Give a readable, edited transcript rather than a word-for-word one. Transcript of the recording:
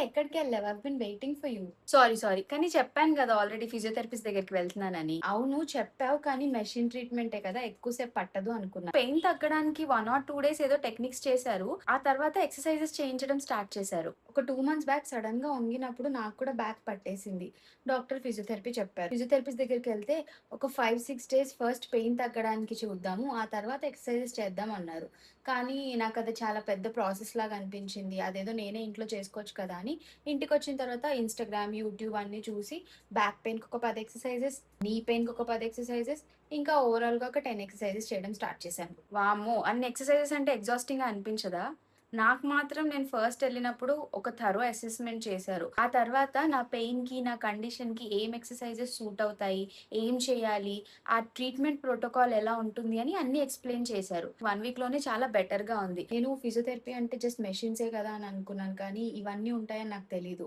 ఎక్కడికెళ్ళావు? I have been waiting for you. Sorry. కానీ చెప్పాను గదా! ఆల్రెడీ ఫిజియోథెరపిస్ట్ దగ్గరికి వెళ్తున్నానని. అవును చెప్పావు కానీ మెషిన్ ట్రీట్‌మెంటే కదా! ఎక్కువ సేపు పట్టదు అనుకున్నా. పెయిన్ తగ్గడానికి 1 ఆర్ 2 డేస్ ఏదో టెక్నిక్స్ చేశారు. ఆ తర్వాత ఎక్సర్‌సైజెస్ చేయించడం స్టార్ట్ చేశారు. ఒక 2 మంత్స్ బ్యాక్ సడెన్‌గా వంగినప్పుడు నాకు కూడా బ్యాక్ పట్టేసింది. డాక్టర్ ఫిజియోథెరపీ చెప్పారు. ఫిజియోథెరపిస్ట్ దగ్గరికెళ్తే ఒక 5, 6 డేస్ ఫస్ట్ పెయిన్ తగ్గడానికి చూద్దాము. ఆ తర్వాత ఎక్సర్‌సైజెస్ చేద్దాం అన్నారు. కానీ నాకది చాలా పెద్ద ప్రాసెస్ లాగా అనిపించింది. అదేదో నేనే ఇంట్లో చేసుకోవచ్చు కదా! అని ఇంటికొచ్చిన తర్వాత ఇన్‌స్టాగ్రామ్, యూట్యూబ్ అన్నీ చూసి బ్యాక్ పెయిన్‌కి ఒక 10 ఎక్సర్‌సైజెస్, నీ పెయిన్‌కి ఒక 10 ఎక్సర్‌సైజెస్, ఇంకా ఓవరాల్‌గా ఒక 10 ఎక్సర్‌సైజెస్ చేయడం స్టార్ట్ చేశాను. వామ్మో! అన్ని ఎక్సర్‌సైజెస్ అంటే ఎగ్జాస్టింగ్‌గా అనిపించదా? నాకు మాత్రం నేను ఫస్ట్ ఎళ్ళినప్పుడు ఒక థరో అసెస్‌మెంట్ చేశారు. ఆ తర్వాత నా పెయిన్‌కి, నా కండిషన్‌కి ఏం ఎక్సర్‌సైజెస్ సూట్ అవుతాయి, ఏం చేయాలి, ఆ ట్రీట్మెంట్ ప్రోటోకాల్ ఎలా ఉంటుంది అని అన్నీ ఎక్స్‌ప్లెయిన్ చేశారు. 1 వీక్‌లోనే చాలా బెటర్‌గా ఉంది. నేను ఫిజియోథెరపీ అంటే జస్ట్ మెషిన్సే కదా అని అనుకున్నాను. కానీ ఇవన్నీ ఉంటాయని నాకు తెలీదు.